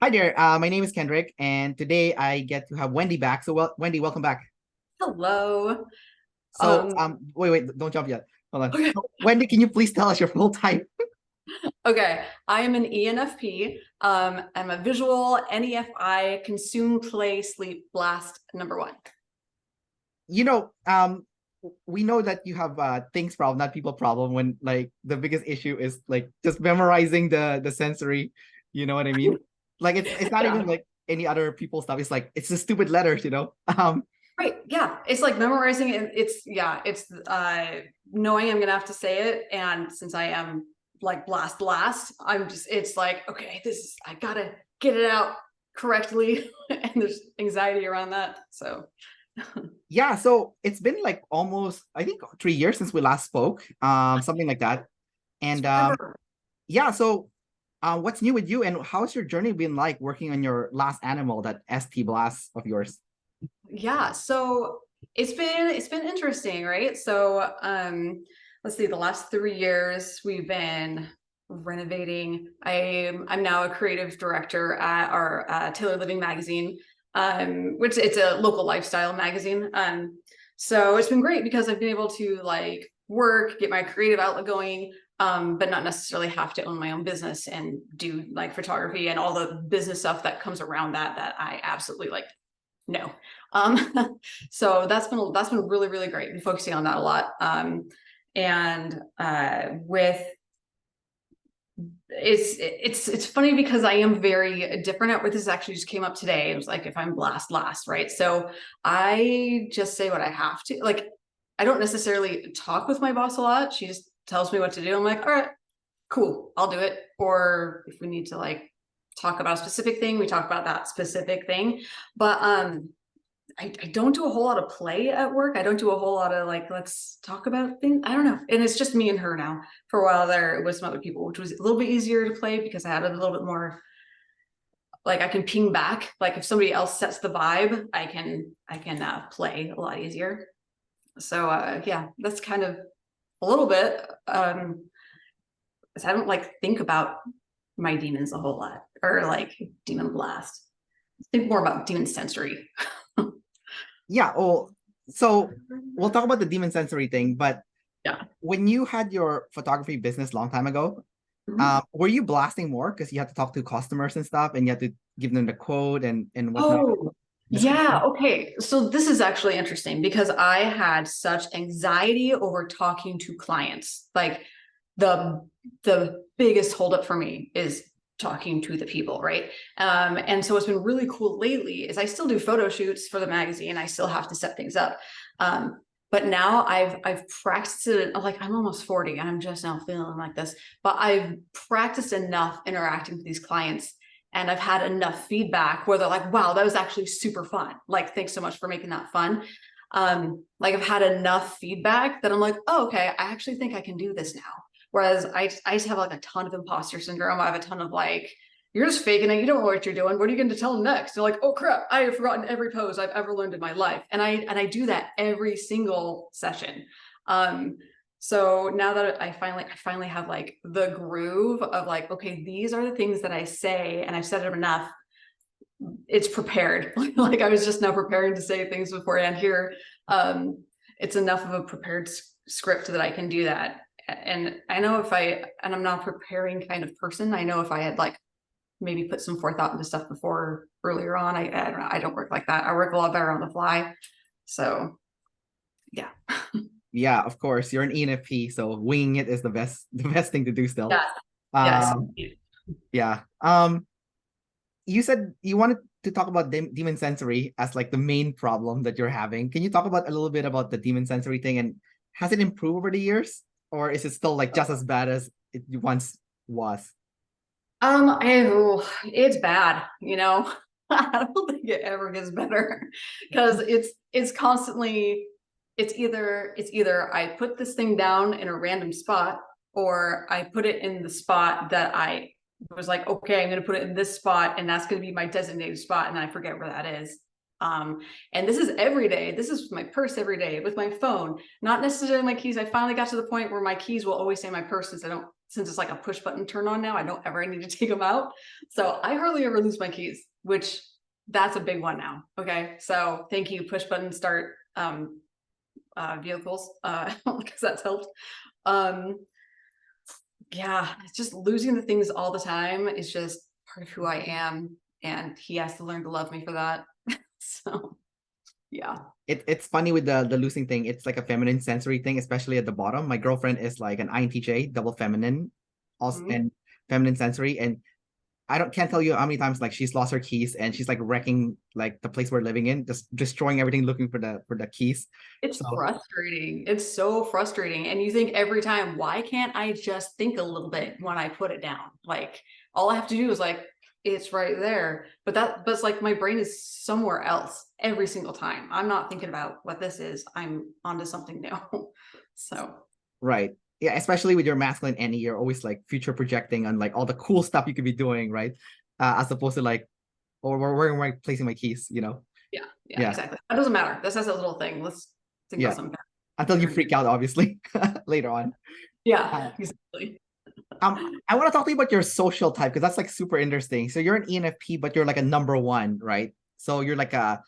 Hi there. My name is Kendrick, and today I get to have Wendy back. So, Wendy, welcome back. Hello. So, Um, wait, don't jump yet. Hold on. okay. So, Wendy, can you please tell us your full title? Okay. I am an ENFP. I'm a visual NEFI consume, play, sleep, blast number one. You know, um, we know that you have things problem, not people problem. When like the biggest issue is like just memorizing the sensory. You know what I mean? Like it's not Yeah. even like any other people stuff. It's like it's the stupid letters. Right. Yeah. It's like memorizing it. It's knowing I'm gonna have to say it. And since I am like blast, it's like, okay, I gotta get it out correctly. And there's anxiety around that. So Yeah. So it's been like almost I think 3 years since we last spoke. Something like that. it's And forever. yeah. So what's new with you, and how's your journey been like working on your last animal, that ST blast of yours? Yeah, so it's been interesting, right? So let's see, the last 3 years we've been renovating. I'm now a creative director at our Taylor Living magazine, which it's a local lifestyle magazine. So it's been great because I've been able to like work, get my creative outlet going, but not necessarily have to own my own business and do like photography and all the business stuff that comes around that I absolutely like no. So that's been really great. Been focusing on that a lot. And with it's funny because I am very different at what this actually just came up today. It was like if I'm last, right? So I just say what I have to. Like I don't necessarily talk with my boss a lot. She just tells me what to do. I'm like, all right, cool, I'll do it. Or if we need to like talk about a specific thing, we talk about that specific thing. But I don't do a whole lot of play at work. I don't do a whole lot of like, let's talk about things. I don't know. And it's just me and her now. For a while there, it was some other people, which was a little bit easier to play because I had a little bit more like I can ping back. Like if somebody else sets the vibe, I can play a lot easier. So yeah, that's kind of a little bit. I don't like think about my demons a whole lot or like demon blast. Think more about demon sensory. Yeah. Oh, so we'll talk about the demon sensory thing, but Yeah. when you had your photography business long time ago, Mhm. were you blasting more because you had to talk to customers and stuff, and you had to give them the quote and whatnot, Oh, yeah. description? Okay. So this is actually interesting because I had such anxiety over talking to clients. Like the the biggest holdup for me is talking to the people, right? And so what's been really cool lately is I still do photo shoots for the magazine. I still have to set things up. But now I've practiced it. Like I'm almost 40 and I'm just now feeling like this, but I've practiced enough interacting with these clients and I've had enough feedback where they're like, wow, that was actually super fun. Like, thanks so much for making that fun. Like I've had enough feedback that I'm like, oh, okay, I actually think I can do this now. Whereas I just have like a ton of imposter syndrome. I have a ton of like, you're just faking it. You don't know what you're doing. What are you going to tell them next? They're like, oh crap, I have forgotten every pose I've ever learned in my life. And I do that every single session. Um, so now that I finally have like the groove of like, okay, these are the things that I say, and I've said them enough. It's prepared. Like I was just now preparing to say things beforehand. Here, it's enough of a prepared script that I can do that. And I know and I'm not a preparing kind of person. I know if I had like maybe put some forethought into stuff before earlier on, I don't know. I don't work like that. I work a lot better on the fly. So yeah. Yeah, of course. You're an ENFP, so winging it is the best the best thing to do still. Yeah. Yes. Um, yeah. You said you wanted to talk about demon sensory as like the main problem that you're having. Can you talk about a little bit about the demon sensory thing, and has it improved over the years, or is it still like just as bad as it once was? It's bad, you know. I don't think it ever gets better because it's constantly it's either I put this thing down in a random spot or I put it in the spot that I was like, okay, I'm gonna put it in this spot and that's gonna be my designated spot, and then I forget where that is. Um, and this is every day. This is with my purse every day, with my phone, not necessarily my keys. I finally got to the point where my keys will always say my purse since I don't since it's like a push button turn on now, I don't ever need to take them out. So I hardly ever lose my keys, which that's a big one now. Okay. So thank you, push button start vehicles, because that's helped. Yeah, it's just losing the things all the time is just part of who I am. And he has to learn to love me for that. So yeah. It's funny with the losing thing. It's like a feminine sensory thing, especially at the bottom. My girlfriend is like an INTJ, double feminine, also Mhm. and feminine sensory. And I don't can't tell you how many times like she's lost her keys and she's like wrecking like the place we're living in, just destroying everything looking for the keys. It's So frustrating. It's so frustrating. And you think every time, why can't I just think a little bit when I put it down? Like all I have to do is like, it's right there. But it's like my brain is somewhere else every single time. I'm not thinking about what this is. I'm onto something new. So right. Yeah, especially with your masculine energy, you're always like future projecting on like all the cool stuff you could be doing, right? As opposed to like, or where am I placing my keys, you know? yeah, Yeah, exactly. That doesn't matter. This has a little thing. Let's think about yeah. something Until you better. freak out, obviously, later on. Yeah, Uh, exactly. I want to talk to you about your social type because that's like super interesting. So you're an ENFP, but you're like a number one, right? So you're like a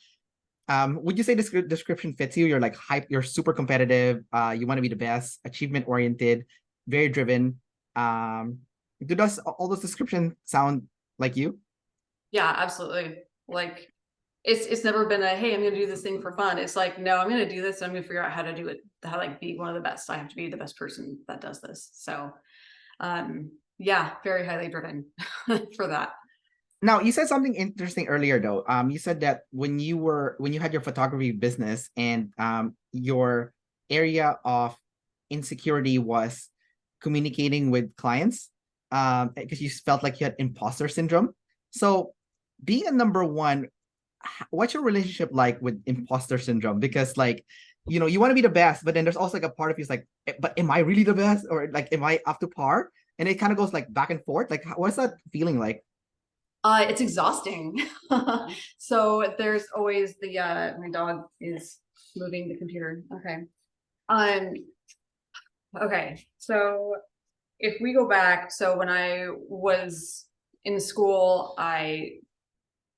would you say this description fits you? You're like hype, you're super competitive, you want to be the best, achievement oriented, very driven. Do does all those descriptions sound like you? Yeah, absolutely. Like it's never been a hey, I'm gonna do this thing for fun. It's like, no, I'm gonna do this, I'm gonna figure out how to do it, how to like be one of the best. I have to be the best person that does this. So yeah, very highly driven for that. Now, you said something interesting earlier though. You said that when you had your photography business and your area of insecurity was communicating with clients because you felt like you had imposter syndrome. So, being a number one, what's your relationship like with imposter syndrome? Because like, you know, you want to be the best, but then there's also like a part of you is like, but am I really the best, or like, am I up to par? And it kind of goes like back and forth. Like, what's that feeling like? It's exhausting. So there's always the my dog is moving the computer. Okay. Um okay. So if we go back, so when I was in school, I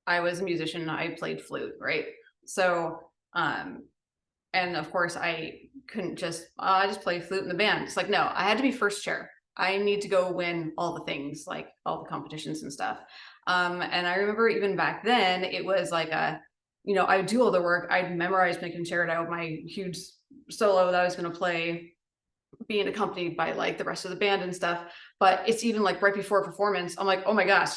was a musician. I played flute, right? So and of course I couldn't just I just play flute in the band. It's like no, I had to be first chair. I need to go win all the things, like all the competitions and stuff. And I remember even back then it was like a, you know, I would do all the work. I'd memorize my concerto, my huge solo that I was going to play, being accompanied by like the rest of the band and stuff. But it's even like right before a performance, I'm like, oh my gosh,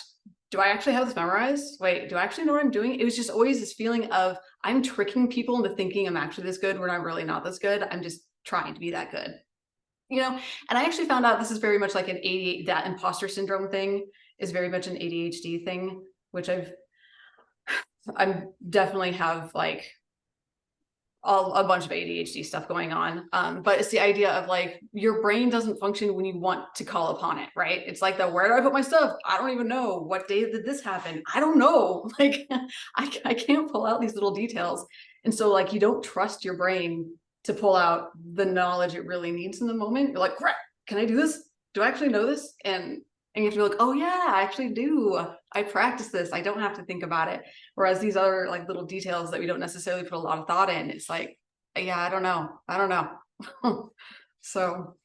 do I actually have this memorized? Wait, do I actually know what I'm doing? It was just always this feeling of I'm tricking people into thinking I'm actually this good when I'm really not this good. I'm just trying to be that good, you know? And I actually found out this is very much like an ADHD, that imposter syndrome thing is very much an ADHD thing, which I'm definitely have like a bunch of ADHD stuff going on. But it's the idea of like your brain doesn't function when you want to call upon it, right? It's like the where do I put my stuff? I don't even know. What day did this happen? I don't know. Like I can't pull out these little details. And so like you don't trust your brain to pull out the knowledge it really needs in the moment. You're like, crap, can I do this? Do I actually know this? And you have to be like, oh yeah, I actually do. I practice this. I don't have to think about it. Whereas these other like little details that we don't necessarily put a lot of thought in, it's like, yeah, I don't know. I don't know. So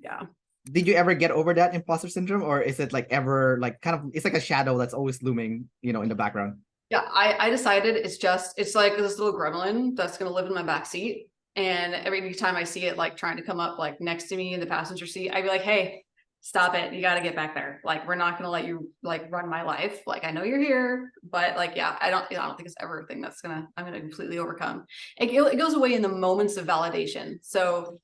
yeah. Did you ever get over that imposter syndrome, or is it like ever like kind of it's like a shadow that's always looming, you know, in the background? Yeah, I decided it's like this little gremlin that's gonna live in my back seat. And every time I see it like trying to come up like next to me in the passenger seat, I'd be like, hey, stop it. You gotta get back there. Like, we're not gonna let you like run my life. Like, I know you're here, but like, yeah, I don't think it's ever a thing that's I'm gonna completely overcome. It goes away in the moments of validation. So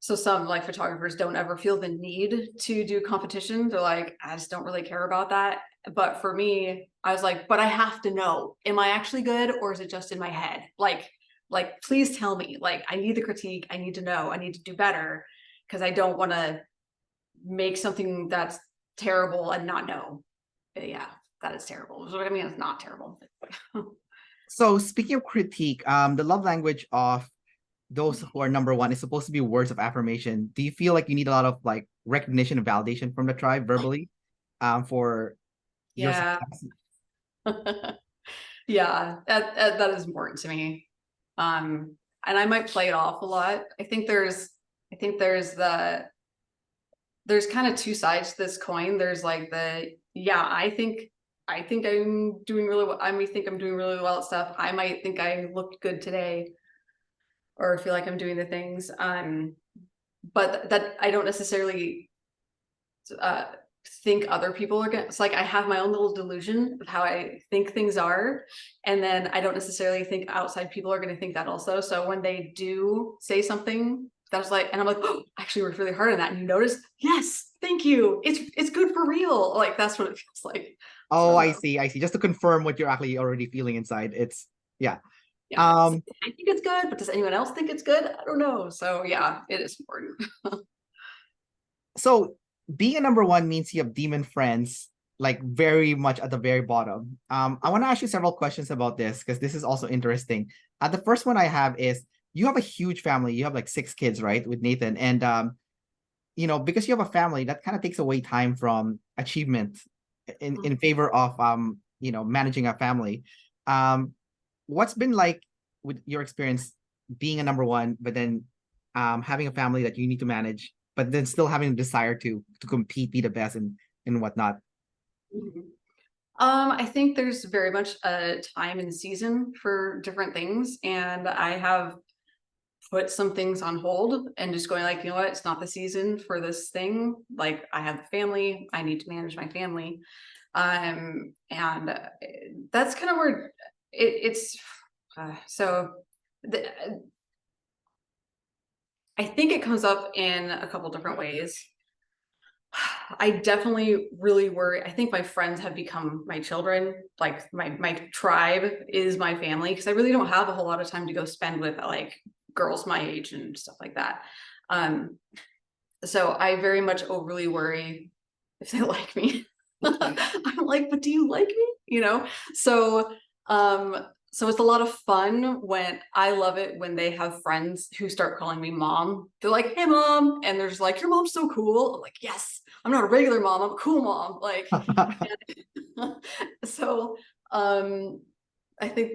some like photographers don't ever feel the need to do competition. They're like, I just don't really care about that. But for me, I was like, but I have to know, am I actually good or is it just in my head? Like, please tell me. Like, I need the critique. I need to know. I need to do better because I don't want to make something that's terrible and not know. Yeah, that is terrible. So, I mean, it's not terrible. So speaking of critique, the love language of those who are number one is supposed to be words of affirmation. Do you feel like you need a lot of like recognition and validation from the tribe verbally, for your Yeah. success? Yeah, that is important to me. And I might play it off a lot. There's kind of two sides to this coin. There's like yeah, I think I'm doing really well. I may think I'm doing really well at stuff. I might think I looked good today or feel like I'm doing the things. But that I don't necessarily uh think other people are gonna, it's like I have my own little delusion of how I think things are, and then I don't necessarily think outside people are gonna think that also. So when they do say something that's like, and I'm like, oh, I actually worked really hard on that, and you notice, yes, thank you, it's good for real. Like that's what it feels like. Oh, So I see. I see. Just to confirm what you're actually already feeling inside. It's yeah. yeah, so Um, I think it's good, but does anyone else think it's good? I don't know. So yeah, it is important. so being a number one means you have demon friends like very much at the very bottom. I want to ask you several questions about this because this is also interesting. The first one I have is you have a huge family. You have like 6 kids, right, with Nathan, and because you have a family, that kind of takes away time from achievement in favor of managing a family. Um, what's been like with your experience being a number one, but then having a family that you need to manage, but then still having a desire to compete, be the best, and whatnot. Mhm. I think there's very much a time and season for different things, and I have put some things on hold and just going like, you know what, it's not the season for this thing. Like I have a family, I need to manage my family. And that's kind of where it's so the, I think it comes up in a couple different ways. I definitely really worry. I think my friends have become my children. Like my tribe is my family, because I really don't have a whole lot of time to go spend with like girls my age and stuff like that. Um, so I very much overly worry if they like me. I'm like, but do you like me? So so it's a lot of fun when I love it when they have friends who start calling me mom. They're like, hey mom, and they're just like, your mom's so cool. I'm like, yes, I'm not a regular mom, I'm a cool mom. Like so I think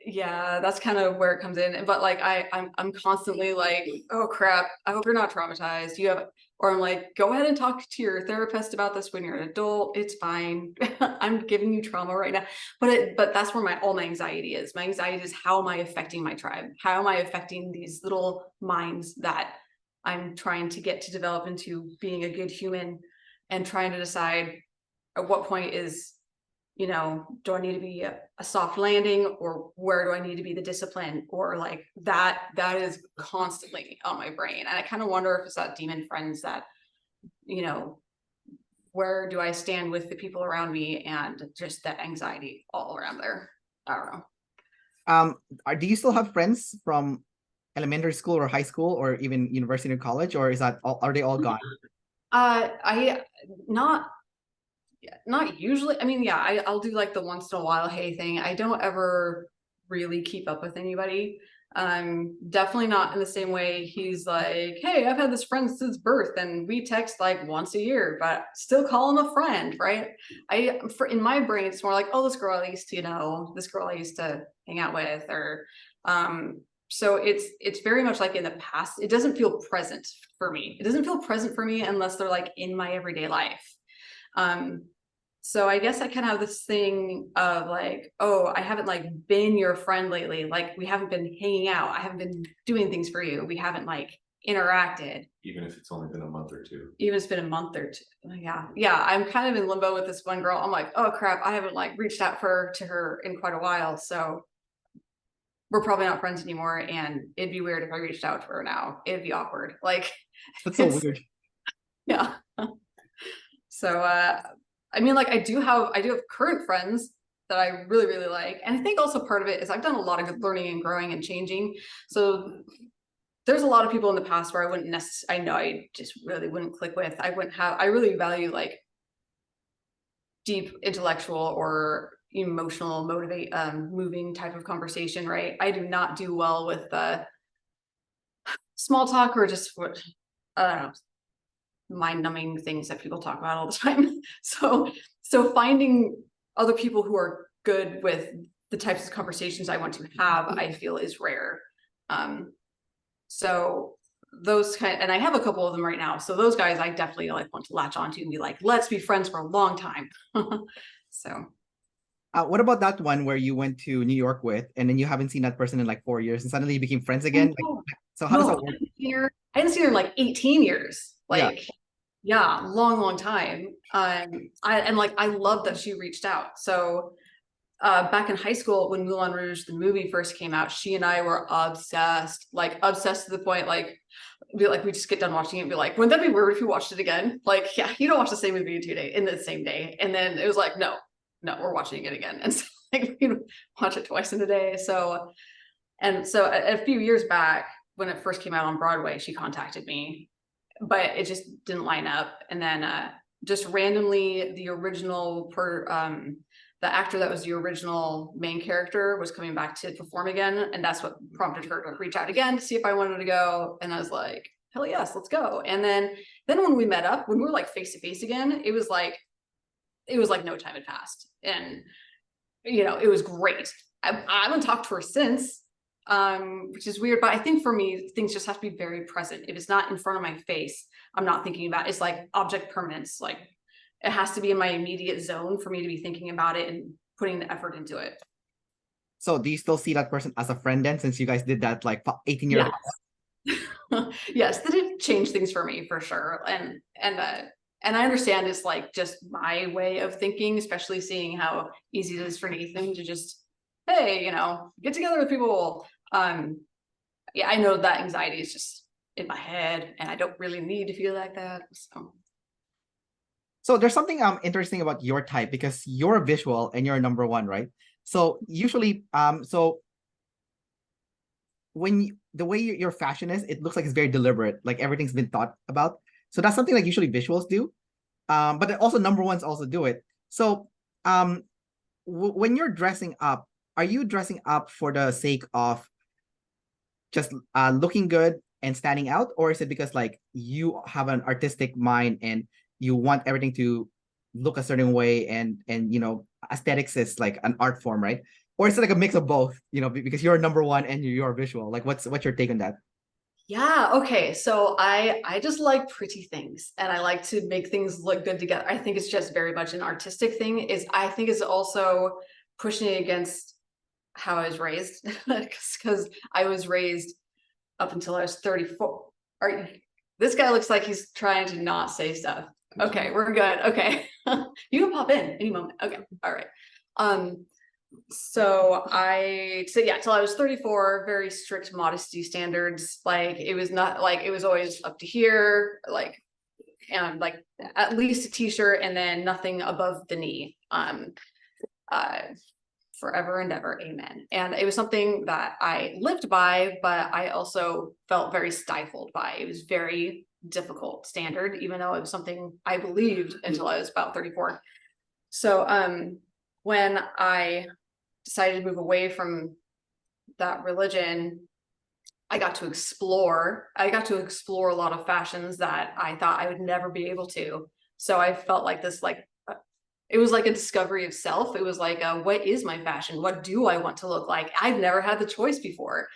yeah, that's kind of where it comes in. But like I'm constantly like, oh crap, I hope you're not traumatized. You have, or I'm like, go ahead and talk to your therapist about this when you're an adult. It's fine. I'm giving you trauma right now. But that's where all my anxiety is. My anxiety is, how am I affecting my tribe? How am I affecting these little minds that I'm trying to get to develop into being a good human, and trying to decide at what point is, do I need to be a soft landing, or where do I need to be the discipline, or like that is constantly on my brain. And I kind of wonder if it's that demon friends that, where do I stand with the people around me, and just that anxiety all around there. I don't know. um, do you still have friends from elementary school or high school or even university or college, or are they all gone? I not usually. I mean, yeah, I'll do like the once in a while hey thing. I don't ever really keep up with anybody. Definitely not in the same way he's like, hey, I've had this friend since birth and we text like once a year, but still call him a friend, right? In my brain, it's more like, oh, this girl I used to, this girl I used to hang out with, or so it's very much like in the past. It doesn't feel present for me. It doesn't feel present for me unless they're like in my everyday life. Um, so I guess I kind of have this thing of like, oh, I haven't like been your friend lately. Like we haven't been hanging out. I haven't been doing things for you. We haven't like interacted. Even if it's only been a month or two. Even if it's been a month or two. Yeah. Yeah. I'm kind of in limbo with this one girl. I'm like, oh crap, I haven't like reached out to her in quite a while. So we're probably not friends anymore. And it'd be weird if I reached out to her now. It'd be awkward. Like That's so weird. Yeah. So I mean, like I do have current friends that I really, really like. And I think also part of it is I've done a lot of good learning and growing and changing. So there's a lot of people in the past where I wouldn't necessarily, I know I just really wouldn't click with. I really value like deep intellectual or emotional, moving type of conversation, right? I do not do well with the small talk or just what, I don't know, mind-numbing things that people talk about all the time. So finding other people who are good with the types of conversations I want to have, I feel is rare. So those kind, and I have a couple of them right now. So those guys I definitely like want to latch onto and be like, let's be friends for a long time. So What about that one where you went to New York with, and then you haven't seen that person in like 4 years, and suddenly you became friends again? Like, so how does that work? I hadn't seen her in like 18 years. Yeah. Like, yeah, long time. I love that she reached out. So back in high school when Moulin Rouge, the movie, first came out, she and I were obsessed to the point, like we just get done watching it and be like, wouldn't that be weird if you watched it again? Like, yeah, you don't watch the same movie in the same day. And then it was like, no, we're watching it again. And so like we watch it twice in a day. So a few years back when it first came out on Broadway, she contacted me, but it just didn't line up. And then just randomly the actor that was the original main character was coming back to perform again. And that's what prompted her to reach out again to see if I wanted to go. And I was like, hell yes, let's go. And then when we met up, when we were like face to face again, it was like no time had passed. And, it was great. I haven't talked to her since, which is weird, but I think for me, things just have to be very present. If it's not in front of my face, I'm not thinking about it. It's like object permanence. Like, it has to be in my immediate zone for me to be thinking about it and putting the effort into it. So do you still see that person as a friend then, since you guys did that like 18 years ago? Yes, that did change things for me for sure. And I understand it's like just my way of thinking, especially seeing how easy it is for Nathan to just, hey, get together with people. Yeah, I know that anxiety is just in my head and I don't really need to feel like that. So there's something interesting about your type, because you're a visual and you're a number one, right? So usually, so when the way your fashion is, it looks like it's very deliberate, like everything's been thought about. So that's something like usually visuals do, but also number ones also do it. So when you're dressing up, are you dressing up for the sake of just looking good and standing out, or is it because like you have an artistic mind and you want everything to look a certain way, and aesthetics is like an art form, right? Or is it like a mix of both, because you're number one and you're visual? Like, what's your take on that? Yeah, okay. So I just like pretty things and I like to make things look good together. I think it's just very much an artistic thing. I think it's also pushing against how I was raised, because I was raised up until I was 34. This guy looks like he's trying to not say stuff. Okay, we're good. Okay. You can pop in any moment. Okay. All right. So yeah, till I was 34, very strict modesty standards. Like, it was not like, it was always up to here, like, and like at least a t-shirt and then nothing above the knee. Forever and ever, amen. And it was something that I lived by, but I also felt very stifled by. It was very difficult standard, even though it was something I believed until I was about 34. So when I decided to move away from that religion, I got to explore a lot of fashions that I thought I would never be able to. So I felt like this, like, it was like a discovery of self. It was like, what is my fashion? What do I want to look like? I've never had the choice before.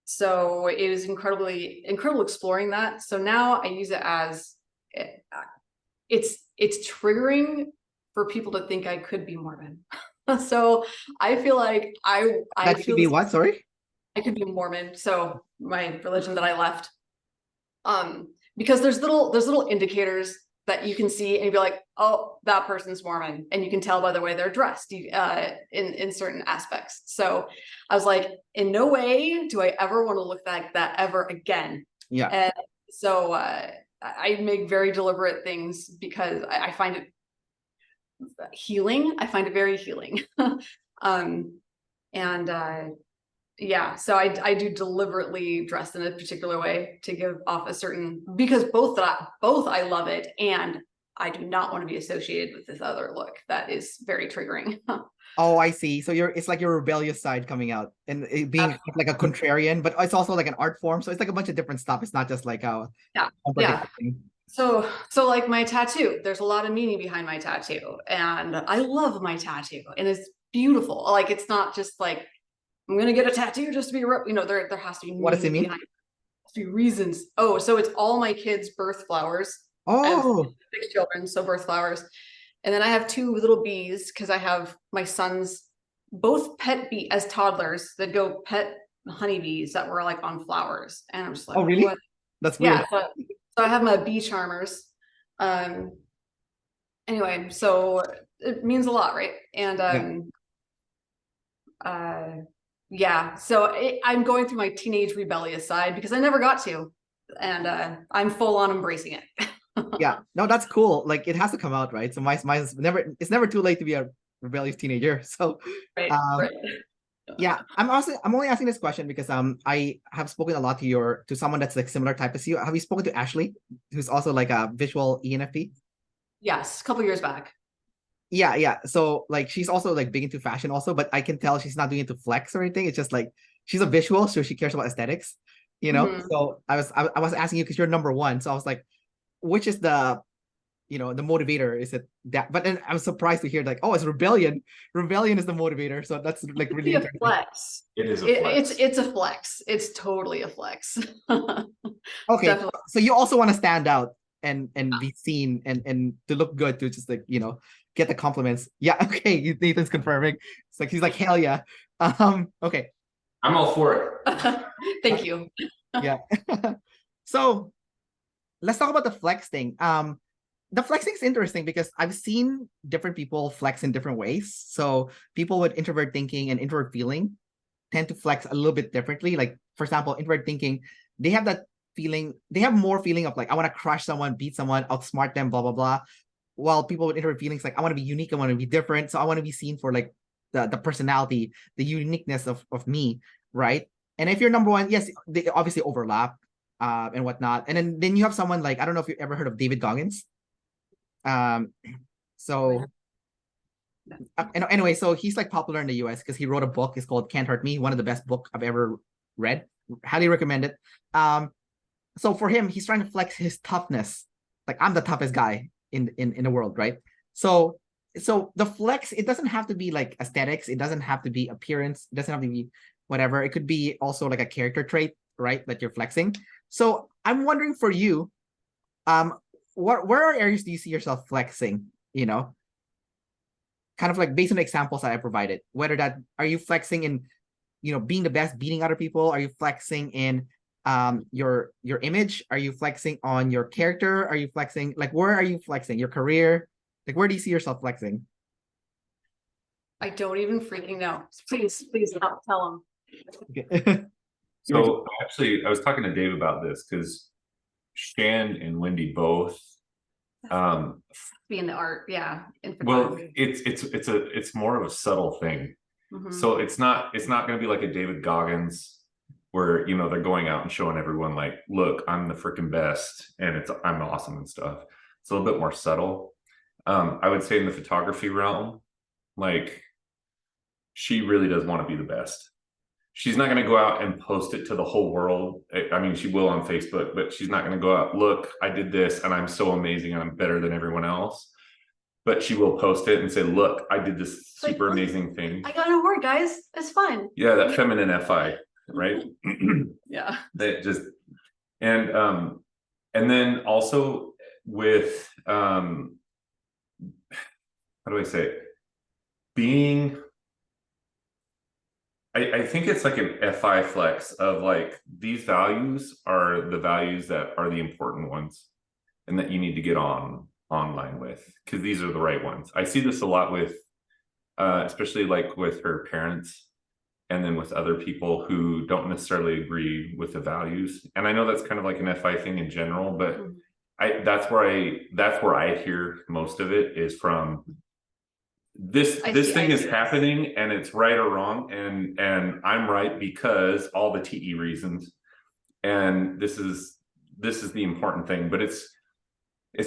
So it was incredible exploring that. So now I use it as, it's triggering for people to think I could be Mormon. So I feel like I could be what? Sorry? I could be Mormon. So my religion that I left. Because there's little indicators that you can see and you'd be like, oh, that person's Mormon. And you can tell by the way they're dressed in certain aspects. So I was like, in no way do I ever want to look like that ever again. Yeah. And so I make very deliberate things because I find it healing. I find it very healing. Yeah, so I do deliberately dress in a particular way to give off a certain, because both I love it and I do not want to be associated with this other look. That is very triggering. Oh, I see. So it's like your rebellious side coming out and it being like a contrarian, but it's also like an art form. So it's like a bunch of different stuff. It's not just like a Yeah. thing. So like my tattoo, there's a lot of meaning behind my tattoo, and I love my tattoo, and it's beautiful. Like, it's not just like I'm gonna get a tattoo just to be, there has to be What does it meaning mean? behind it. There has to be reasons. Oh, so it's all my kids' birth flowers. I have Oh, 6 children, so birth flowers. And then I have 2 little bees because I have my son's both pet bee as toddlers that go pet honeybees that were like on flowers. And I'm just like, oh, really? what? That's Yeah. weird. So I have my bee charmers. Anyway, so it means a lot, right? And yeah, so I'm going through my teenage rebellious side because I never got to, and I'm full on embracing it. Yeah, no, that's cool. Like it has to come out, right? So mine's never, it's never too late to be a rebellious teenager. So Right, um right. yeah, I'm only asking this question because I have spoken a lot to someone that's like similar type as you. Have you spoken to Ashley, who's also like a visual ENFP? Yes, a couple years back. Yeah, yeah. So like she's also like big into fashion also, but I can tell she's not doing it to flex or anything. It's just like she's a visual, so she cares about aesthetics, you know. Mhm. So I was asking you because you're number one. So I was like, which is the the motivator? Is it that? But then I'm surprised to hear like, oh, it's rebellion. Rebellion is the motivator. So that's like really Be a interesting. flex. It is a flex. It's a flex. It's totally a flex. Okay, Definitely. so you also want to stand out and be seen and to look good to just like get the compliments. Yeah, okay, Nathan's confirming. It's like he's like hell yeah. Okay, I'm all for it. Thank you. yeah. So let's talk about the flex thing. The flexing is interesting because I've seen different people flex in different ways. So people with introvert thinking and introvert feeling tend to flex a little bit differently. Like for example, introvert thinking, they have that feeling, they have more feeling of like I want to crush someone, beat someone, outsmart them, blah blah blah. While people with introvert feelings like I want to be unique, I want to be different, so I want to be seen for like the personality, the uniqueness of me, right? And if you're number one, yes, they obviously overlap and whatnot. And then you have someone like I don't know if you've ever heard of David Goggins. Um, so anyway, so he's like popular in the US because he wrote a book. It's called Can't Hurt Me, one of the best book I've ever read. Highly recommend it. So for him, he's trying to flex his toughness. Like I'm the toughest guy in the world, right? So the flex, it doesn't have to be like aesthetics, it doesn't have to be appearance, it doesn't have to be whatever. It could be also like a character trait, right? That you're flexing. So I'm wondering for you, where are areas do you see yourself flexing? Kind of like based on the examples that I provided, whether that are you flexing in, being the best, beating other people? Are you flexing in your image? Are you flexing on your character? Are you flexing like where are you flexing? Your career? Like where do you see yourself flexing? I don't even freaking know. Please tell them. Okay. So actually, I was talking to Dave about this because Shan and Wendy both. Be in the art, yeah. Well, it's more of a subtle thing. Mhm. So it's not going to be like a David Goggins where they're going out and showing everyone like, look, I'm the freaking best and I'm awesome and stuff. It's a little bit more subtle. I would say in the photography realm, like she really does want to be the best. She's not going to go out and post it to the whole world. I mean, she will on Facebook, but she's not going to go out, look, I did this and I'm so amazing and I'm better than everyone else. But she will post it and say, look, I did this super amazing thing. I got an award, guys. It's fun. Yeah, that feminine FI, right? Yeah. That just and then also with how do I say it? Being I think it's like an FI flex of like these values are the values that are the important ones and that you need to get online with because these are the right ones. I see this a lot with especially like with her parents and then with other people who don't necessarily agree with the values. And I know that's kind of like an FI thing in general, but that's where I hear most of it is from this thing is happening and it's right or wrong and I'm right because all the TE reasons and this is the important thing, but it's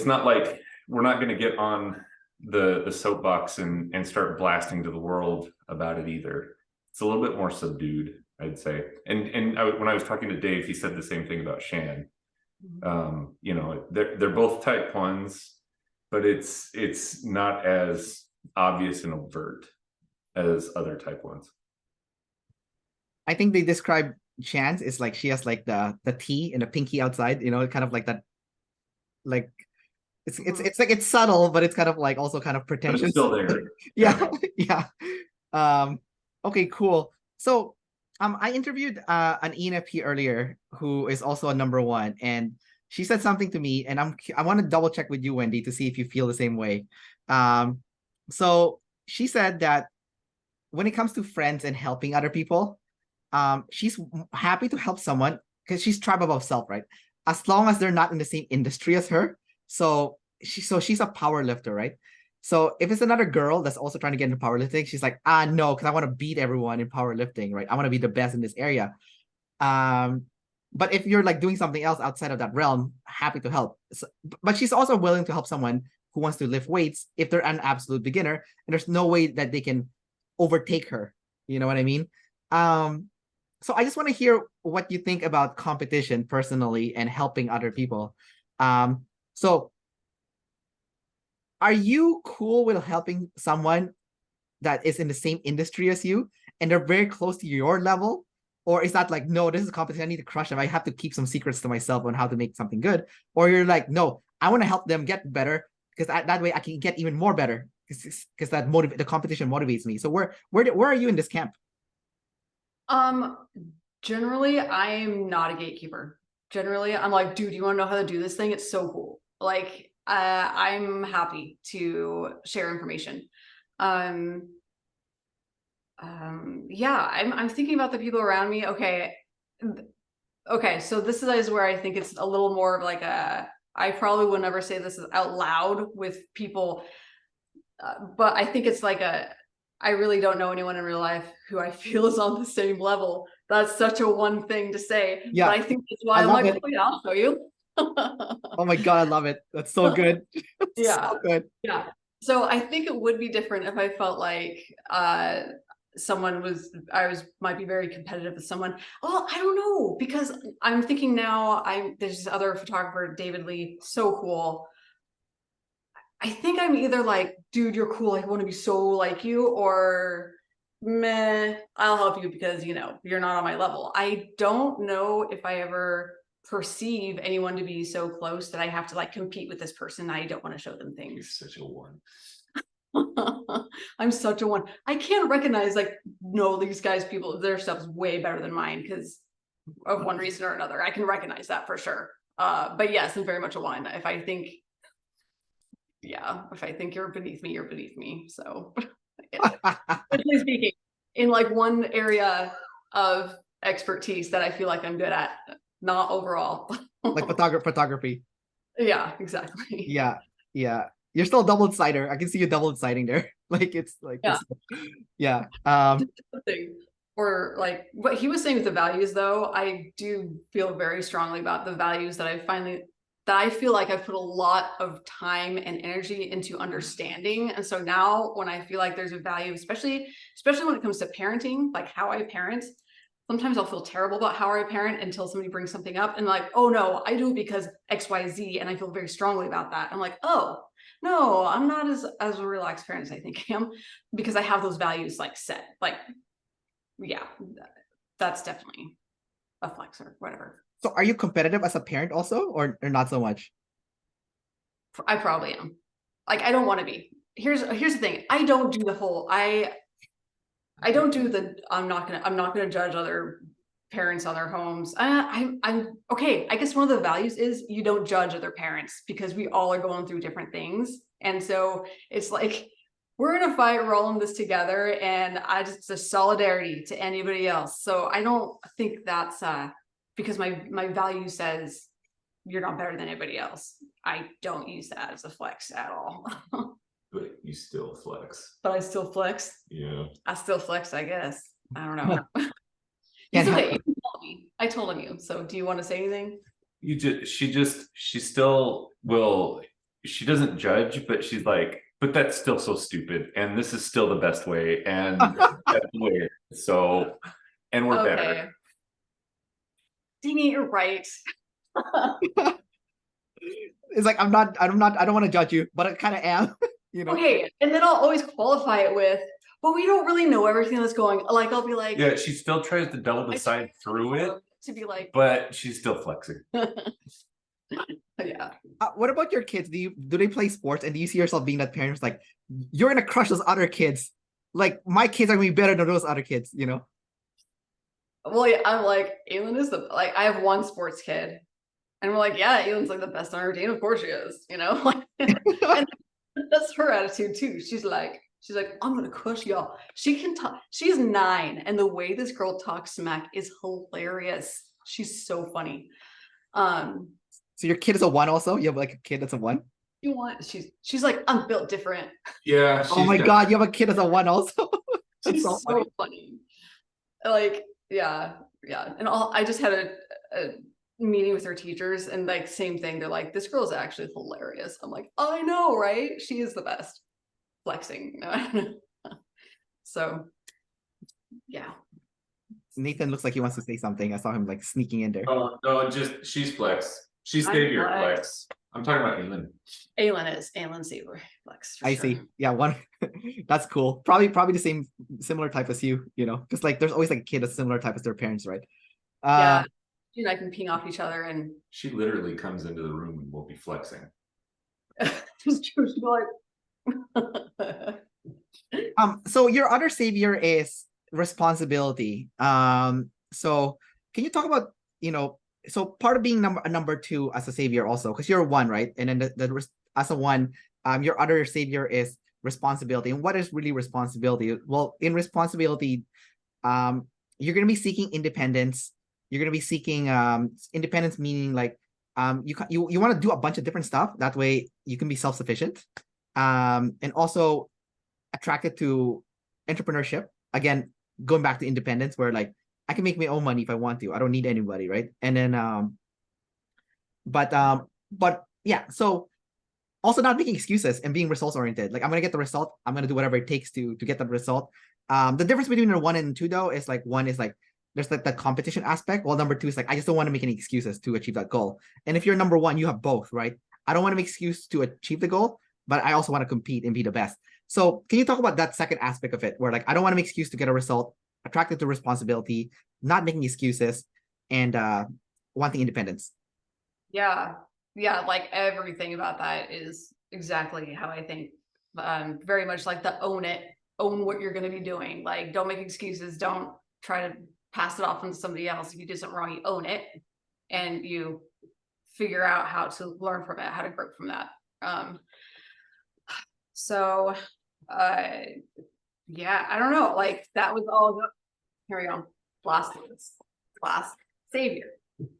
not like we're not going to get on the soapbox and start blasting to the world about it either. It's a little bit more subdued, I'd say. And when I was talking to Dave, he said the same thing about Shan. You know, they're both type ones, but it's not as obvious and overt as other type ones. I think they describe Chance is like she has like the T and the pinky outside, you know, kind of like that, like it's like it's subtle, but it's kind of like also kind of pretentious. But it's still there. Yeah, yeah. Okay, cool. So I interviewed an ENFP earlier who is also a number one, and she said something to me, and I want to double check with you, Wendy, to see if you feel the same way. So she said that when it comes to friends and helping other people, she's happy to help someone because she's tribe above self, right? As long as they're not in the same industry as her. So she's a power lifter, right? So if it's another girl that's also trying to get into powerlifting, she's like, no, because I want to beat everyone in powerlifting, right? I want to be the best in this area. But if you're like doing something else outside of that realm, happy to help. So, but she's also willing to help someone who wants to lift weights if they're an absolute beginner, and there's no way that they can overtake her. You know what I mean? So I just want to hear what you think about competition personally and helping other people. So are you cool with helping someone that is in the same industry as you and they're very close to your level? Or is that like, no, this is competition, I need to crush them, I have to keep some secrets to myself on how to make something good? Or you're like, no, I want to help them get better because that way I can get even more better because the competition motivates me. So where are you in this camp? Generally, I'm not a gatekeeper. Generally, I'm like, dude, you want to know how to do this thing? It's so cool. Like, I'm happy to share information. Yeah, I'm thinking about the people around me. Okay, so this is where I think it's a little more of like I probably would never say this out loud with people, but I think it's like I really don't know anyone in real life who I feel is on the same level. That's such a one thing to say. Yeah, but I think that's why I'm like, oh, yeah, I'll show you. Oh my God, I love it. That's so good. Yeah. So good. Yeah. So I think it would be different if I felt like someone might be very competitive with someone. Well, I don't know, because I'm thinking now, there's this other photographer, David Lee, so cool. I think I'm either like, dude, you're cool, I want to be so like you, or meh, I'll help you because, you know, you're not on my level. I don't know if I ever perceive anyone to be so close that I have to like compete with this person. I don't want to show them things. You're such a one. I'm such a one. I can't recognize like, no, these guys, their stuff's way better than mine because of one reason or another. I can recognize that for sure. But yes, I'm very much a one. If I think you're beneath me, you're beneath me. So especially speaking in like one area of expertise that I feel like I'm good at, not overall. Like photography. Yeah, exactly. Yeah. You're still double-sider. I can see you double-siding there. Like it's like, yeah. Or like what he was saying with the values, though, I do feel very strongly about the values that I feel like I've put a lot of time and energy into understanding. And so now when I feel like there's a value, especially when it comes to parenting, like how I parent, sometimes I'll feel terrible about how I parent until somebody brings something up and like, oh no, I do it because XYZ. And I feel very strongly about that. I'm like, oh no, I'm not as a relaxed parent as I think I am, because I have those values like set. Like, yeah, that's definitely a flex or whatever. So are you competitive as a parent also, or not so much? I probably am. Like, I don't want to be. Here's the thing. I don't do the whole, I don't do the, I'm not gonna judge other parents on their homes. I'm okay. I guess one of the values is you don't judge other parents because we all are going through different things. And so it's like, we're in a fight, we're all in this together, and it's a solidarity to anybody else. So I don't think that's because my value says you're not better than anybody else. I don't use that as a flex at all. But you still flex. But I still flex. Yeah. I still flex, I guess. I don't know. Can't It's okay. help You can tell me. I told him you. So do you want to say anything? She still will she doesn't judge, but she's like, but that's still so stupid, and this is still the best way, and that's the way it is. So, and we're better. Dang it, you're right. It's like, I don't want to judge you, but I kind of am, you know? Okay, and then I'll always qualify it with, but we don't really know everything that's going, like, I'll be like, Yeah, she still tries to double decide through it, to be like, but she's still flexing. yeah. What about your kids? Do they play sports, and do you see yourself being that parent who's like, you're gonna crush those other kids? Like, my kids are gonna be better than those other kids, you know? Well, yeah, I'm like, Aylin is like, I have one sports kid, and we're like, yeah, Aylin's like the best on our team. Of course she is, you know? Like, and that's her attitude too. She's like, I'm gonna crush y'all. She can talk. She's 9, and the way this girl talks smack is hilarious. She's so funny. So your kid is a 1 also? You have like a kid that's a 1? You want? She's like, I'm built different. Yeah. Oh my God, you have a kid that's a 1 also. That's She's so funny. Like, yeah. And I just had a meeting with her teachers, and like, same thing. They're like, this girl is actually hilarious. I'm like, I know, right? She is the best. Flexing. So, yeah. Nathan looks like he wants to say something. I saw him like sneaking in there. Oh no, just she's flex. She's savior flex. I'm talking about Aylin. Aylin savior flex. I see. Yeah, 1. That's cool. Probably the similar type as you know, because like there's always like a kid that's similar type as their parents, right? Yeah. You and I can ping off each other, and she literally comes into the room and will be flexing. It's true. She'll be like, so your other savior is responsibility. So can you talk about, you know, so part of being number 2 as a savior also, because you're a 1, right? And then as a 1, your other savior is responsibility. And what is really responsibility? Well, in responsibility, you're going to be seeking independence. You're going to be seeking independence, meaning like you want to do a bunch of different stuff. That way you can be self-sufficient, and also attracted to entrepreneurship. Again, going back to independence, where like I can make my own money if I want to. I don't need anybody, right? And then but yeah, so also not making excuses and being results oriented. Like, I'm gonna get the result, I'm gonna do whatever it takes to get the result. The difference between a 1 and 2 though is like, 1 is like there's like the competition aspect, while number 2 is like, I just don't want to make any excuses to achieve that goal. And if you're number 1, you have both, right? I don't want to make excuse to achieve the goal, but I also want to compete and be the best. So can you talk about that second aspect of it, where like I don't want to make excuse to get a result, attracted to responsibility, not making excuses, and wanting independence? yeah, like everything about that is exactly how I think. Very much like the own what you're going to be doing. Like, don't make excuses. Don't try to pass it off on somebody else. If you do something wrong, you own it, and you figure out how to learn from it, how to grow from that. So yeah, I don't know, like that was all here we go. Last savior.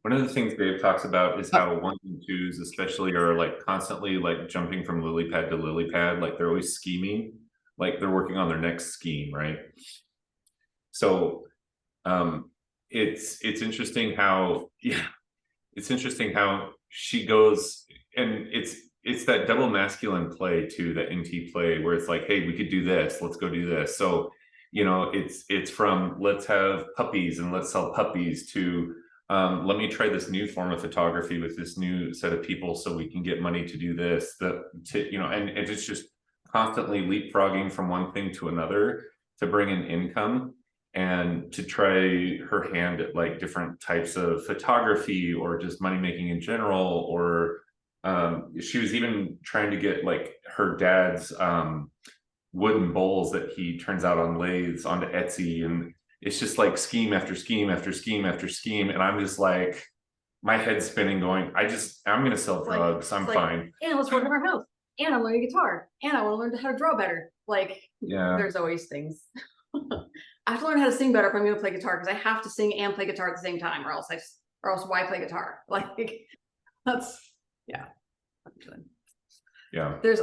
One of the things Dave talks about is how 1s and 2s especially are like constantly like jumping from lily pad to lily pad. Like, they're always scheming, like they're working on their next scheme, right? So it's interesting how she goes, and it's that double masculine play too, that NT play, where it's like, hey, we could do this, let's go do this. So, you know, it's from let's have puppies and let's sell puppies to let me try this new form of photography with this new set of people so we can get money to do this, and it's just constantly leapfrogging from one thing to another to bring in income and to try her hand at like different types of photography or just money making in general. Or she was even trying to get like her dad's wooden bowls that he turns out on lathes onto Etsy, and it's just like scheme after scheme after scheme after scheme, and I'm just like, my head's spinning going, I'm gonna sell drugs, I'm fine. And let's work on our house, and I'm learning guitar, and I want to learn how to draw better. Like, yeah, there's always things. I have to learn how to sing better if I'm going to play guitar, because I have to sing and play guitar at the same time, or else why play guitar? Like, that's yeah. There's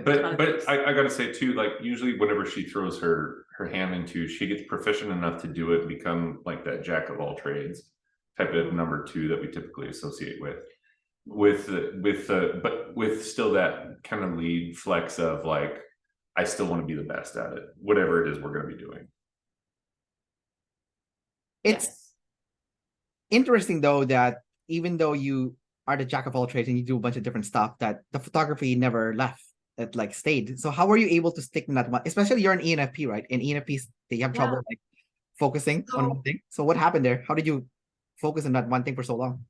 but I gotta say too, like usually whenever she throws her hand into, she gets proficient enough to do it and become like that jack of all trades type of number 2 that we typically associate with. but with still that kind of lead flex of like, I still want to be the best at it, whatever it is we're going to be doing. It's Yes. interesting though that even though you are the jack of all trades and you do a bunch of different stuff, that the photography never left. It like stayed. So how were you able to stick in that one? Especially you're an ENFP, right? And ENFPs, they have Yeah. trouble like focusing on one thing. So what happened there? How did you focus on that one thing for so long?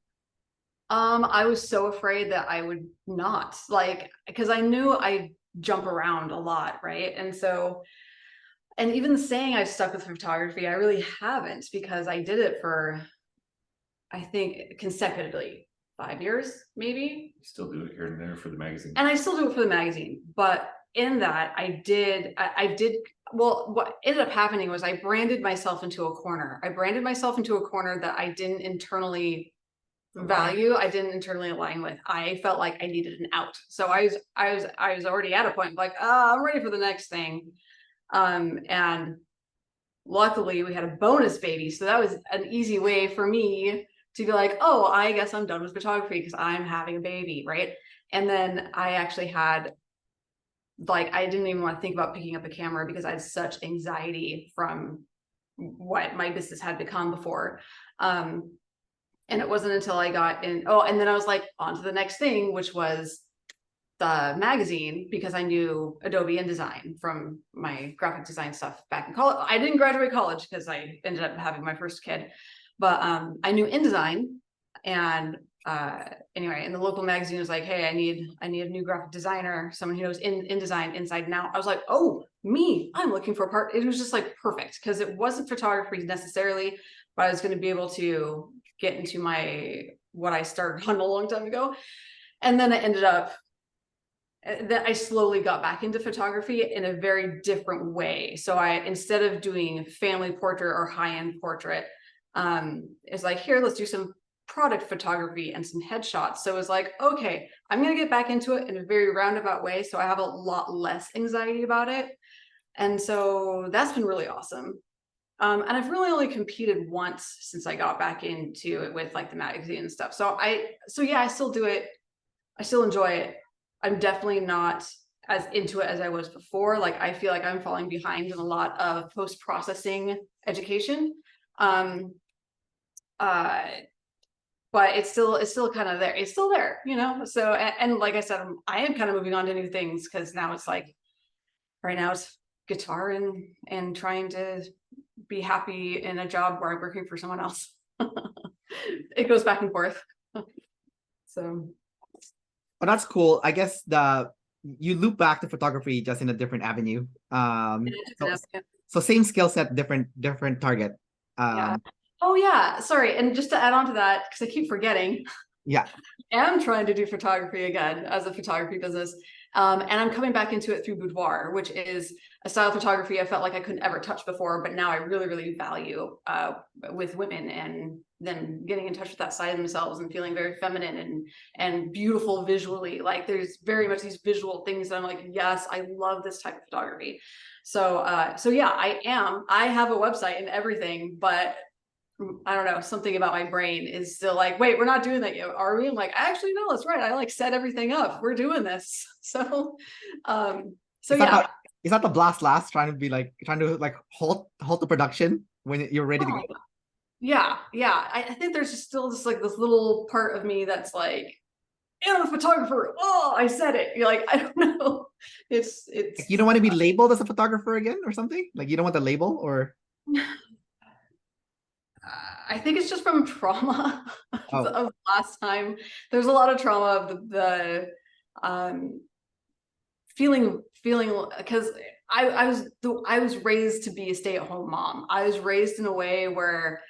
I was so afraid that I would not, like, because I knew I jump around a lot, right? And so, and even saying I've stuck with photography, I really haven't, because I did it for, I think, consecutively 5 years, maybe. Still do it here and there for the magazine. And I still do it for the magazine. But in that, I did, well, what ended up happening was I branded myself into a corner. I branded myself into a corner that I didn't internally value, I didn't internally align with. I felt like I needed an out. So I was already at a point like, I'm ready for the next thing. And luckily we had a bonus baby. So that was an easy way for me to be like, oh, I guess I'm done with photography because I'm having a baby, right? And then I actually had, like, I didn't even want to think about picking up a camera because I had such anxiety from what my business had become before. And it wasn't until I got in, and then I was like, on to the next thing, which was the magazine, because I knew Adobe InDesign from my graphic design stuff back in college. I didn't graduate college because I ended up having my first kid, but I knew InDesign. And anyway, and the local magazine was like, hey, I need a new graphic designer, someone who knows InDesign inside and out. I was like, oh, me, I'm looking for a part. It was just like perfect, because it wasn't photography necessarily, but I was going to be able to get into what I started on a long time ago. And then I ended up that I slowly got back into photography in a very different way. So instead of doing family portrait or high-end portrait, it's like, here, let's do some product photography and some headshots. So it was like, okay, I'm going to get back into it in a very roundabout way. So I have a lot less anxiety about it. And so that's been really awesome. And I've really only competed once since I got back into it with like the magazine and stuff. So yeah, I still do it. I still enjoy it. I'm definitely not as into it as I was before. Like, I feel like I'm falling behind in a lot of post-processing education. But it's still kind of there. It's still there, you know? So, and like I said, I am kind of moving on to new things, because now it's like, right now it's guitar and trying to be happy in a job where I'm working for someone else. It goes back and forth. So. But that's cool. I guess you loop back to photography just in a different avenue. So same skill set, different target. Yeah. Oh yeah, sorry. And just to add on to that, because I keep forgetting. Yeah. I am trying to do photography again as a photography business. And I'm coming back into it through boudoir, which is a style of photography I felt like I couldn't ever touch before, but now I really, really value with women, and then getting in touch with that side of themselves and feeling very feminine and beautiful visually. Like, there's very much these visual things that I'm like, yes, I love this type of photography. So yeah, I have a website and everything, but I don't know, something about my brain is still like, wait, we're not doing that yet, are we? I'm like, actually, no, that's right. I like set everything up. We're doing this. So, yeah. Is that the blast last trying to halt the production when you're ready to go? Yeah. I think there's just still just like this little part of me that's like, I'm a photographer. Oh, I said it. You're like, I don't know. It's you don't want to be labeled as a photographer again or something? Like, you don't want the label, or? I think it's just from trauma of last time. There's a lot of trauma of the feeling, because I was raised to be a stay-at-home mom. I was raised in a way where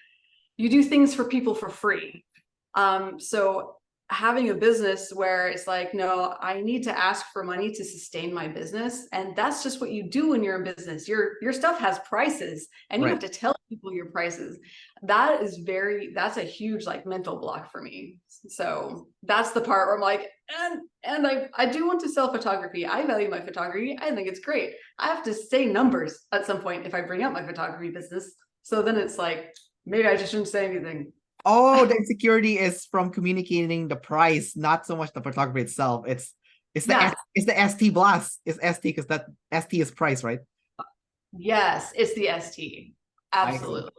you do things for people for free. So having a business where it's like, no, I need to ask for money to sustain my business. And that's just what you do when you're in business. Your stuff has prices, and you have to tell people your prices. That's a huge like mental block for me. So that's the part where I'm like, and I do want to sell photography. I value my photography. I think it's great. I have to say numbers at some point if I bring up my photography business. So then it's like, maybe I just shouldn't say anything. Oh, the insecurity is from communicating the price, not so much the photography itself. Yeah. It's the ST blast. It's ST because that ST is price, right? Yes, it's the ST. I see. Absolutely.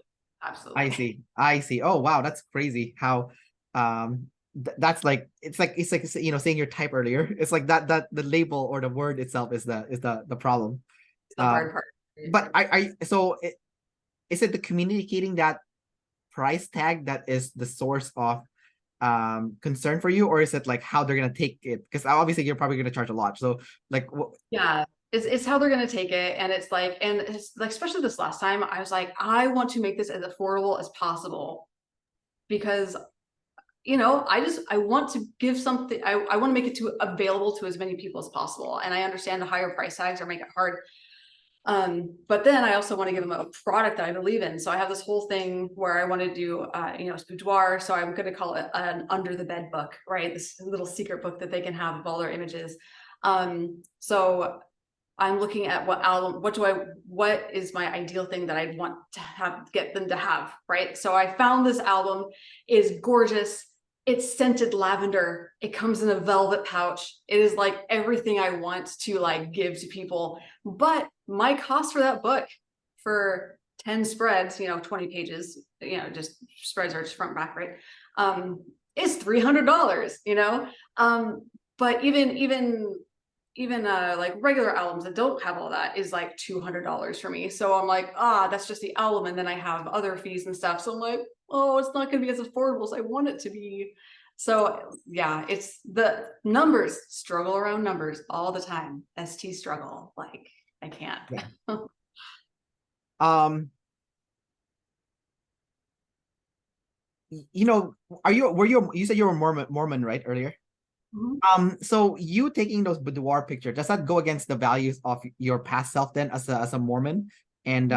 I Absolutely. see. I see. Oh wow, that's crazy. How that's like it's like you know saying your type earlier. It's like that the label or the word itself is the problem. It's the hard part. But is it the communicating that price tag that is the source of concern for you, or is it like how they're gonna take it? Because obviously you're probably gonna charge a lot. So like Yeah, it's how they're gonna take it, and it's like, and it's like, especially this last time, I was like, I want to make this as affordable as possible because, you know, I want to give something, I want to make it to available to as many people as possible, and I understand the higher price tags are make it hard. But then I also want to give them a product that I believe in. So I have this whole thing where I want to do, you know, boudoir. So I'm going to call it an under the bed book, right? This little secret book that they can have of all their images. So I'm looking at what album, what is my ideal thing that I want to have, get them to have, right? So I found this album is gorgeous. It's scented lavender. It comes in a velvet pouch. It is like everything I want to like give to people. But my cost for that book for 10 spreads, you know, 20 pages, you know, just spreads are just front and back, right? Is $300, you know? But even like regular albums that don't have all that is like $200 for me. So I'm like, that's just the album. And then I have other fees and stuff. So I'm like, oh, it's not going to be as affordable as I want it to be. So yeah, it's the numbers, struggle around numbers all the time. ST struggle. Like I can't. yeah. Um, you know, you said you were Mormon, right, earlier? So you taking those boudoir pictures, does that go against the values of your past self then as a Mormon? And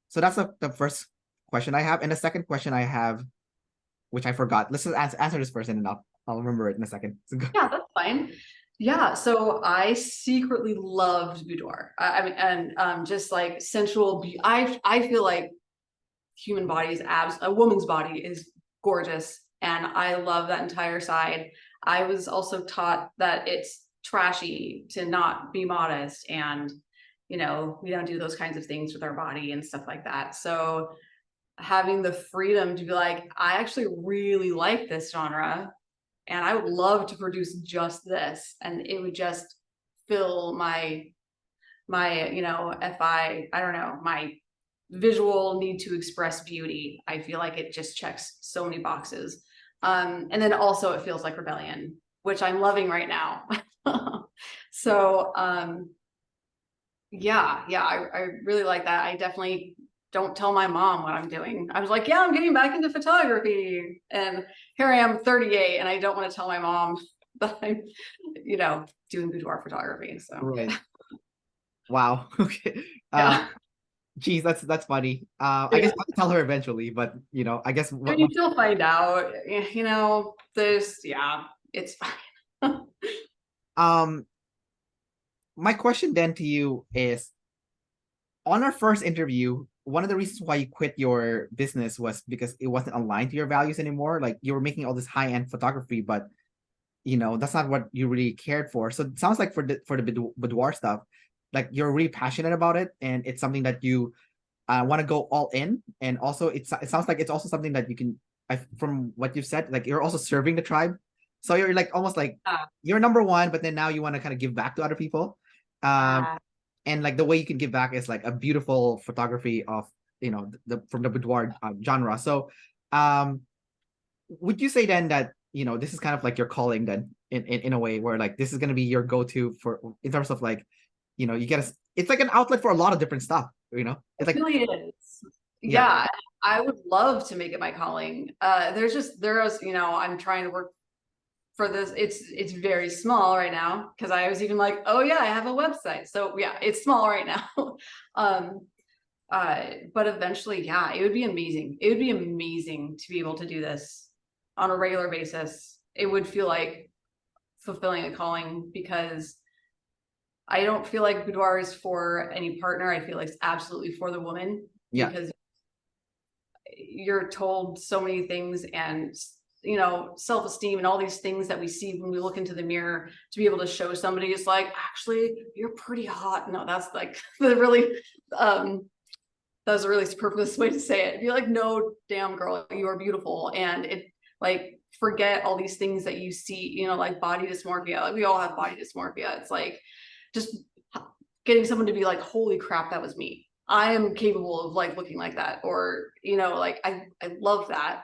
so that's the first question I have. And the second question I have, which I forgot. Let's just answer this first and then I'll remember it in a second. So Yeah, that's fine. Yeah, so I secretly loved boudoir. I mean, and just like sensual beauty. I feel like human body is a woman's body is gorgeous, and I love that entire side. I was also taught that it's trashy to not be modest, and you know, we don't do those kinds of things with our body and stuff like that. So having the freedom to be like, I actually really like this genre and I would love to produce just this, and it would just fill my you know, I don't know, my visual need to express beauty. I feel like it just checks so many boxes. And then also it feels like rebellion, which I'm loving right now. So yeah, I really like that. I definitely don't tell my mom what I'm doing. I was like, yeah, I'm getting back into photography. And here I am 38 and I don't want to tell my mom that I'm, you know, doing boudoir photography. So right. Wow. Okay. yeah. Geez, that's funny. I guess I'll tell her eventually, but you know, I guess I mean, she'll find out, you know, yeah, it's fine. um my question then to you is, on our first interview, one of the reasons why you quit your business was because it wasn't aligned to your values anymore. Like you were making all this high-end photography, but you know, that's not what you really cared for. So it sounds like for the boudoir stuff, like you're really passionate about it and it's something that you want to go all in. And also it sounds like it's also something that you can, from what you've said, like you're also serving the tribe. So you're like almost like you're number one, but then now you want to kind of give back to other people. And like the way you can give back is like a beautiful photography of, you know, from the boudoir genre. So would you say then that, you know, this is kind of like your calling then in a way where like this is going to be your go-to for in terms of like, you know, you get it's like an outlet for a lot of different stuff, you know? It's like, it really is. yeah. Yeah, I would love to make it my calling. There is, you know, I'm trying to work for this. It's very small right now because I was even like, oh yeah, I have a website. So yeah, it's small right now. But eventually, yeah, it would be amazing. It would be amazing to be able to do this on a regular basis. It would feel like fulfilling a calling because I don't feel like boudoir is for any partner. I feel like it's absolutely for the woman Yeah. because you're told so many things, and you know, self-esteem and all these things that we see when we look into the mirror, to be able to show somebody is like, actually, you're pretty hot. No, that's like the really, that was a really superfluous way to say it. Be like, no, damn girl, you are beautiful. And it, like, forget all these things that you see, you know, like body dysmorphia. Like, we all have body dysmorphia. It's like just getting someone to be like, holy crap, that was me. I am capable of like looking like that. Or, you know, like I love that.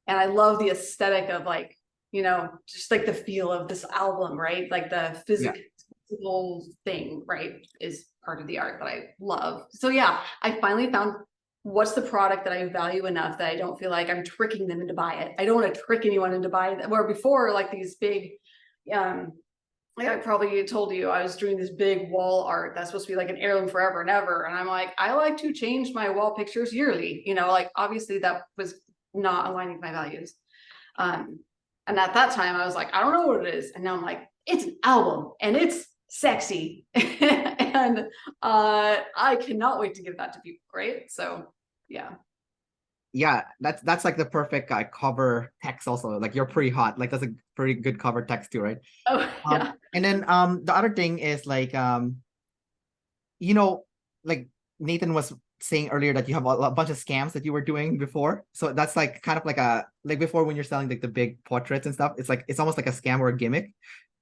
And I love the aesthetic of like, you know, just like the feel of this album, right? Like the physical thing, right, is part of the art that I love. So yeah, I finally found what's the product that I value enough that I don't feel like I'm tricking them into buy it. I don't want to trick anyone into buying it. Where before, like these big, like I probably told you, I was doing this big wall art that's supposed to be like an heirloom forever and ever. And I'm like, I like to change my wall pictures yearly. You know, like obviously that was not aligning with my values. And at that time I was like, I don't know what it is. And now I'm like, it's an album and it's sexy. And I cannot wait to give that to people, right? So yeah, that's like the perfect cover text also. Like, you're pretty hot. Like, that's a pretty good cover text too, right? oh yeah. And then the other thing is like you know, like Nathan was saying earlier that you have a bunch of scams that you were doing before. So that's like kind of like a, like before when you're selling like the big portraits and stuff, it's like it's almost like a scam or a gimmick.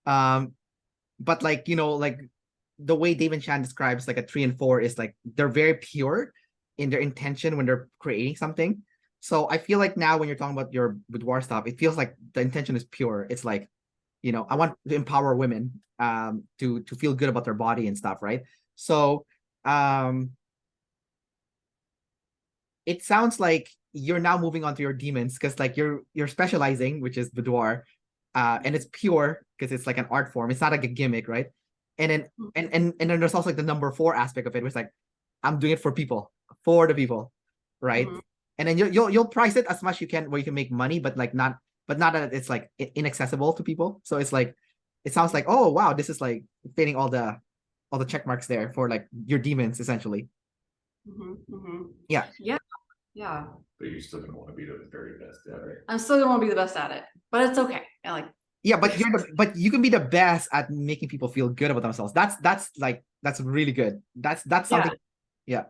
But like, you know, like the way Dave and Chan describes like a 3 and 4 is like they're very pure in their intention when they're creating something. So I feel like now when you're talking about your boudoir stuff, it feels like the intention is pure. It's like, you know, I want to empower women to feel good about their body and stuff, right? So it sounds like you're now moving on to your demons, because like you're specializing, which is boudoir, and it's pure because it's like an art form. It's not like a gimmick, right? And then and then there's also like the number 4 aspect of it, which is like, I'm doing it for people, for the people, right? And then you'll price it as much you can where you can make money, but like not, but not that it's like inaccessible to people. So it's like, it sounds like, oh wow, this is like fitting all the check marks there for like your demons essentially. Yeah. Yeah. But you're still gonna want to be the very best at it. I'm still gonna want to be the best at it, but it's okay. I like. Yeah, but but you can be the best at making people feel good about themselves. That's really good. That's something. Yeah.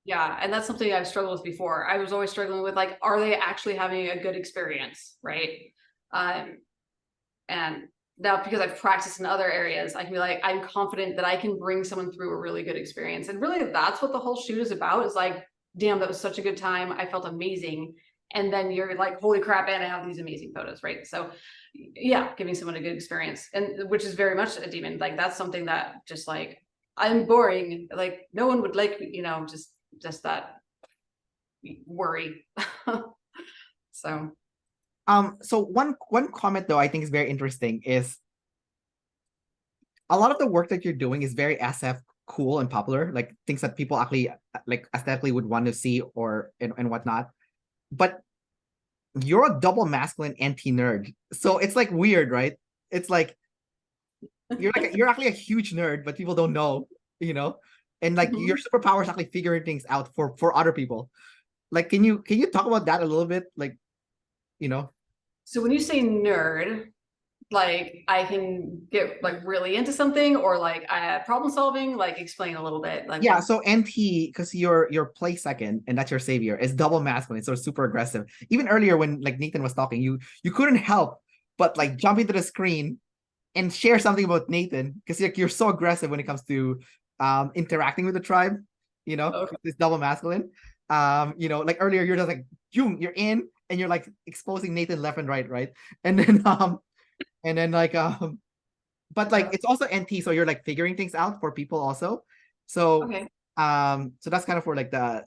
Yeah, and that's something I've struggled with before. I was always struggling with like, are they actually having a good experience, right? And now because I've practiced in other areas, I can be like, I'm confident that I can bring someone through a really good experience. And really, that's what the whole shoot is about. Is like, damn, that was such a good time. I felt amazing. And then you're like, holy crap, and I have these amazing photos, right? So yeah, giving someone a good experience, and which is very much a demon. Like, that's something that just like, I'm boring. Like, no one would like me, you know, just that worry. So so one comment though I think is very interesting is a lot of the work that you're doing is very SF cool and popular, like things that people actually like aesthetically would want to see or and whatnot. But you're a double masculine anti-nerd. So it's like weird, right? It's like you're actually a huge nerd, but people don't know, you know? And like your superpower is actually figuring things out for other people. Like, can you talk about that a little bit? Like, you know. So when you say nerd, like I can get like really into something, or like problem solving, like explain a little bit. Like, yeah, so NT, because your play second, and that's your savior, is double masculine, so super aggressive. Even earlier when like Nathan was talking, you couldn't help but like jump into the screen and share something about Nathan, because like you're so aggressive when it comes to interacting with the tribe, you know. Okay. It's double masculine. You know, like earlier you're just like, you're in and you're like exposing Nathan left and right? And then like but like it's also NT, so you're like figuring things out for people also. So okay. So that's kind of for like the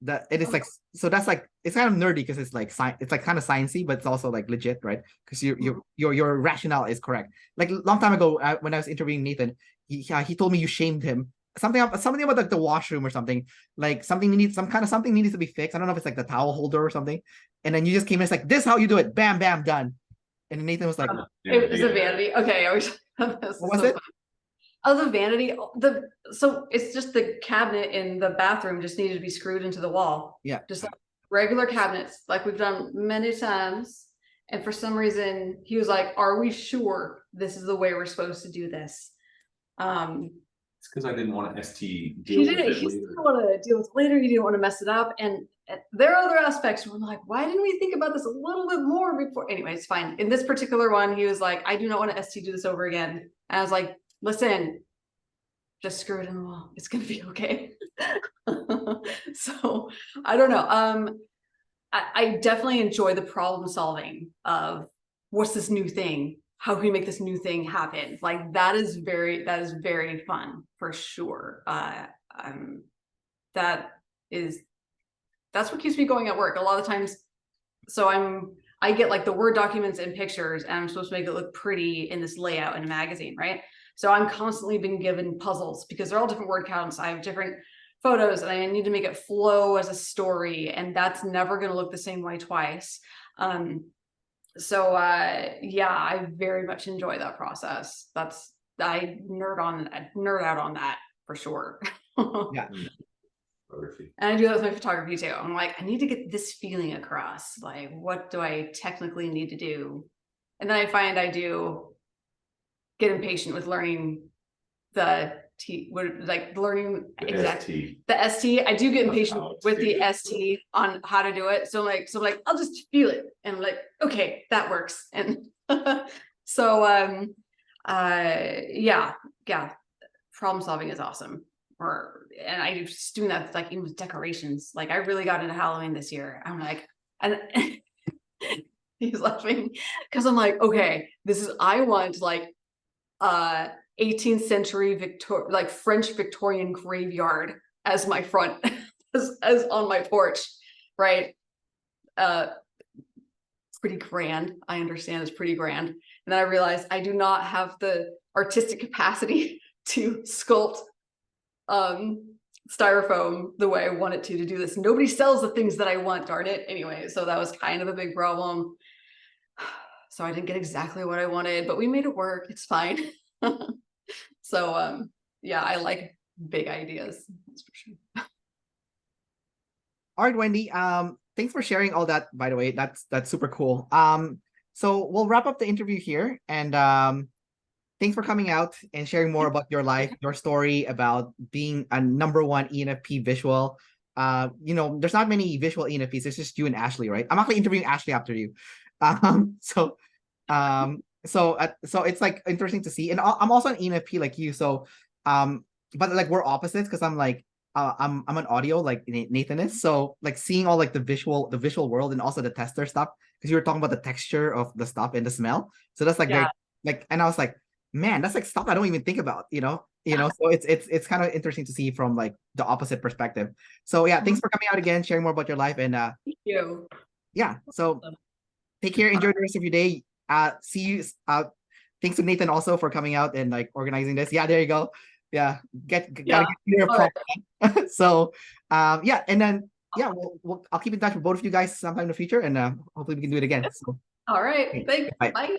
it is like, so that's like, it's kind of nerdy because it's like it's like kind of sciencey, but it's also like legit, right? Because your rationale is correct. Like a long time ago when I was interviewing Nathan, he told me you shamed him. Something about like the washroom or something, like something needs to be fixed. I don't know if it's like the towel holder or something. And then you just came in, it's like, this is how you do it, bam bam, done. And Nathan was like, it was a vanity. Okay, what was it? Oh, the vanity. So it's just the cabinet in the bathroom just needed to be screwed into the wall. Yeah. Just like, regular cabinets, like we've done many times. And for some reason, he was like, "Are we sure this is the way we're supposed to do this?" It's because I didn't want to ST He didn't want to deal with it later. He didn't want to mess it up. And there are other aspects where I'm like, why didn't we think about this a little bit more before? Anyway, it's fine. In this particular one, he was like, I do not want to ST do this over again. And I was like, listen, just screw it in the wall. It's gonna be okay. So I don't know. I definitely enjoy the problem solving of what's this new thing? How can we make this new thing happen? Like that is very fun for sure. That's what keeps me going at work. A lot of times, so I get like the Word documents and pictures, and I'm supposed to make it look pretty in this layout in a magazine, right? So I'm constantly being given puzzles because they're all different word counts. I have different photos and I need to make it flow as a story, and that's never going to look the same way twice. So yeah, I very much enjoy that process. I nerd out on that for sure. Yeah. And I do that with my photography too. I'm like, I need to get this feeling across. Like, what do I technically need to do? And then I find I do get impatient with learning the learning exactly the ST. I do get impatient with the ST on how to do it. So like I'll just feel it, and I'm like, okay, that works. And so yeah, problem solving is awesome. And I just doing that like even with decorations. Like I really got into Halloween this year. I'm like, and he's laughing because I'm like, okay, I want like 18th century like French Victorian graveyard as my front, as on my porch, right? Pretty grand. I understand it's pretty grand. And then I realized I do not have the artistic capacity to sculpt styrofoam the way I want it to do this. Nobody sells the things that I want, darn it. Anyway, so that was kind of a big problem. So I didn't get exactly what I wanted, but we made it work. It's fine. So yeah, I like big ideas, that's for sure. All right, Wendy. Thanks for sharing all that, by the way. That's super cool. So we'll wrap up the interview here, and thanks for coming out and sharing more about your life, your story about being a #1 ENFP visual. There's not many visual ENFPs. It's just you and Ashley, right? I'm actually interviewing Ashley after you. So it's like interesting to see. And I'm also an ENFP like you. So but like we're opposites because I'm like I'm an audio like Nathan is. So like seeing all like the visual world and also the tester stuff, because you were talking about the texture of the stuff and the smell. So that's like very like, and I was like, man, that's like stuff I don't even think about, so it's kind of interesting to see from like the opposite perspective. So yeah, thanks for coming out again, sharing more about your life, and thank you. Yeah, so take care, enjoy the rest of your day. See you. Thanks to Nathan also for coming out and like organizing this. Yeah, there you go. Yeah, gotta get your problem. So yeah, and then yeah, I'll keep in touch with both of you guys sometime in the future, and hopefully we can do it again. So all right, thanks. Bye.